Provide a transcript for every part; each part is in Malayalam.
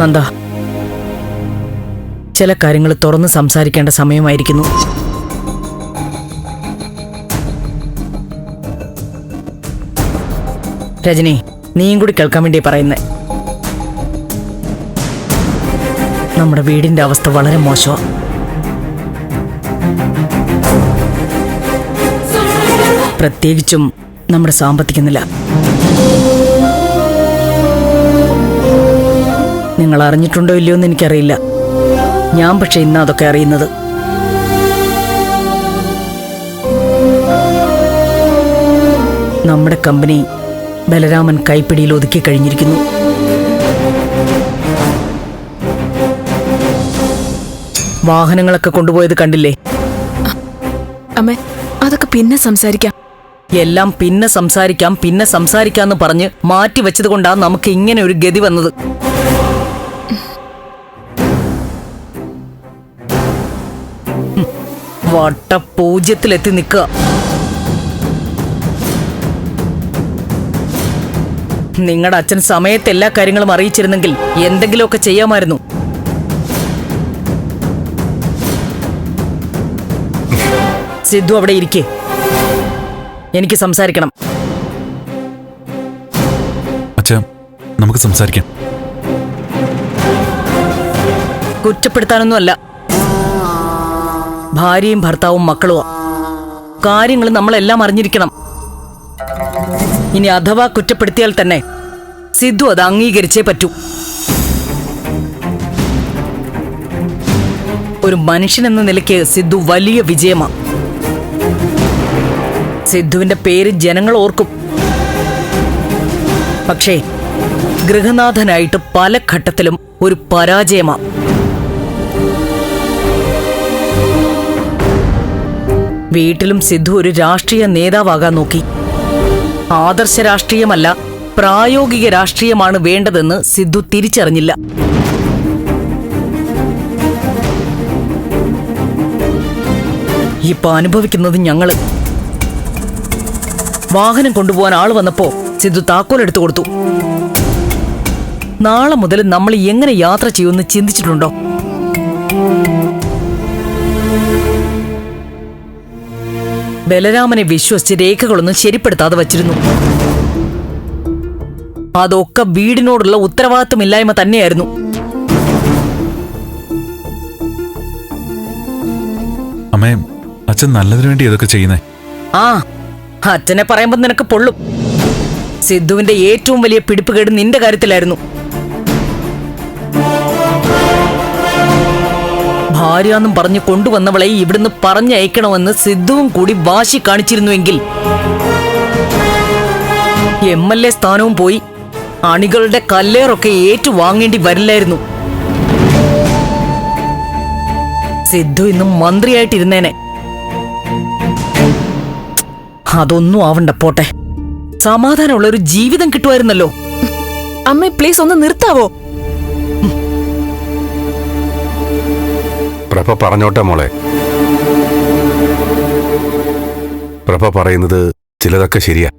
നന്ദ, ചില കാര്യങ്ങൾ തുറന്ന് സംസാരിക്കേണ്ട സമയമായിരിക്കുന്നു. രജനി, നീയും കൂടി കേൾക്കാൻ വേണ്ടി പറയുന്നേ. നമ്മുടെ വീടിന്റെ അവസ്ഥ വളരെ മോശമാണ്. പ്രത്യേകിച്ചും നമ്മുടെ സാമ്പത്തിക നില. നിങ്ങൾ അറിഞ്ഞിട്ടുണ്ടോ ഇല്ലയോ എന്ന് എനിക്കറിയില്ല. ഞാൻ പക്ഷെ ഇന്ന് അതൊക്കെ അറിയുന്നത്. നമ്മുടെ കമ്പനി ബലരാമൻ കൈപ്പിടിയിൽ ഒതുക്കി കഴിഞ്ഞിരിക്കുന്നു. വാഹനങ്ങളൊക്കെ കൊണ്ടുപോയത് കണ്ടില്ലേ? അമ്മേ, അതൊക്കെ പിന്നെ സംസാരിക്കാം. എല്ലാം പിന്നെ സംസാരിക്കാന്ന് പറഞ്ഞ് മാറ്റിവെച്ചത് കൊണ്ടാണ് നമുക്ക് ഇങ്ങനെ ഒരു ഗതി വന്നത്. വട്ടപൂജ്യത്തിലെത്തി നിൽക്കുക. നിങ്ങളുടെ അച്ഛൻ സമയത്ത് എല്ലാ കാര്യങ്ങളും അറിയിച്ചിരുന്നെങ്കിൽ എന്തെങ്കിലുമൊക്കെ ചെയ്യാമായിരുന്നു. സിദ്ധു അവിടെ ഇരിക്കേ, എനിക്ക് സംസാരിക്കണം. അച്ഛാ, നമുക്ക് സംസാരിക്കാം. കുറ്റപ്പെടുത്താനൊന്നുമല്ല. ഭാര്യയും ഭർത്താവും മക്കളുമാ. കാര്യങ്ങൾ നമ്മളെല്ലാം അറിഞ്ഞിരിക്കണം. ഇനി അഥവാ കുറ്റപ്പെടുത്തിയാൽ തന്നെ സിദ്ധു അത് അംഗീകരിച്ചേ പറ്റൂ. ഒരു മനുഷ്യനെന്ന നിലയ്ക്ക് സിദ്ധു വലിയ വിജയമാണ്. സിദ്ധുവിന്റെ പേര് ജനങ്ങൾ ഓർക്കും. പക്ഷേ ഗൃഹനാഥനായിട്ട് പല ഘട്ടത്തിലും ഒരു പരാജയമാണ്. വീട്ടിലും സിദ്ധു ഒരു രാഷ്ട്രീയ നേതാവാകാൻ നോക്കി. ആദർശ രാഷ്ട്രീയമല്ല, പ്രായോഗിക രാഷ്ട്രീയമാണ് വേണ്ടതെന്ന് സിദ്ധു തിരിച്ചറിഞ്ഞില്ല. ഇപ്പൊ അനുഭവിക്കുന്നത് ഞങ്ങള്. വാഹനം കൊണ്ടുപോകാൻ ആള് വന്നപ്പോ സിദ്ധു താക്കോലെടുത്തു കൊടുത്തു. നാളെ മുതൽ നമ്മൾ എങ്ങനെ യാത്ര ചെയ്യുമെന്ന് ചിന്തിച്ചിട്ടുണ്ടോ? ബലരാമനെ വിശ്വസിച്ച് രേഖകളൊന്നും ശരിപ്പെടുത്താതെ വച്ചിരുന്നു. അതൊക്കെ വീടിനോടുള്ള ഉത്തരവാദിത്വമില്ലായ്മ തന്നെയായിരുന്നു. അമ്മേ, അച്ഛൻ നല്ലതിനു വേണ്ടി ഇതൊക്കെ ചെയ്യുന്നേ. ആ, അച്ഛനെ പറയുമ്പോ നിനക്ക് പൊള്ളും. സിദ്ധുവിന്റെ ഏറ്റവും വലിയ പിടിപ്പുകേട് നിന്റെ കാര്യത്തിലായിരുന്നു. ഭാര്യാന്നും പറഞ്ഞു കൊണ്ടുവന്നവളെ ഇവിടുന്ന് പറഞ്ഞയക്കണമെന്ന് സിദ്ധുവും കൂടി വാശി കാണിച്ചിരുന്നുവെങ്കിൽ MLA സ്ഥാനവും പോയി അണികളുടെ കല്ലേറൊക്കെ ഏറ്റുവാങ്ങേണ്ടി വരില്ലായിരുന്നു. സിദ്ധു ഇന്നും മന്ത്രിയായിട്ടിരുന്നേനെ. അതൊന്നും ആവണ്ട, പോട്ടെ. സമാധാനമുള്ള ഒരു ജീവിതം കിട്ടുമായിരുന്നല്ലോ. അമ്മേ, പ്ലീസ് ഒന്ന് നിർത്താവോ? പ്രഭ പറഞ്ഞോട്ടെ മോളെ. പ്രഭ പറയുന്നത് ചിലതൊക്കെ ശരിയാ.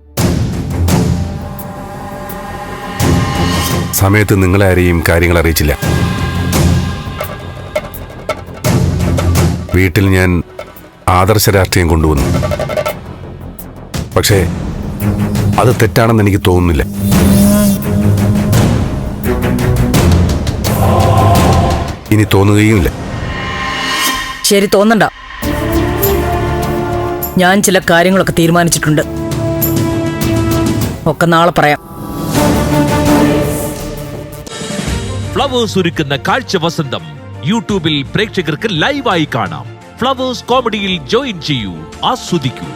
സമയത്ത് നിങ്ങളെ ആരെയും കാര്യങ്ങൾ അറിയിച്ചില്ല. വീട്ടിൽ ഞാൻ ആദർശ രാഷ്ട്രീയം കൊണ്ടുവന്നു. പക്ഷേ അത് തെറ്റാണെന്ന് എനിക്ക് തോന്നുന്നില്ല. ഇനി തോന്നുകയുമില്ല. ശരി, തോന്നണ്ട. ഞാൻ ചില കാര്യങ്ങളൊക്കെ തീരുമാനിച്ചിട്ടുണ്ട്. ഒക്കെ നാളെ പറയാം. ഫ്ലവേഴ്സ് ഒരുക്കുന്ന കാഴ്ച വസന്തം യൂട്യൂബിൽ പ്രേക്ഷകർക്ക് ലൈവായി കാണാം. ഫ്ലവേഴ്സ് കോമഡിയിൽ ജോയിൻ ചെയ്യൂ, ആസ്വദിക്കൂ.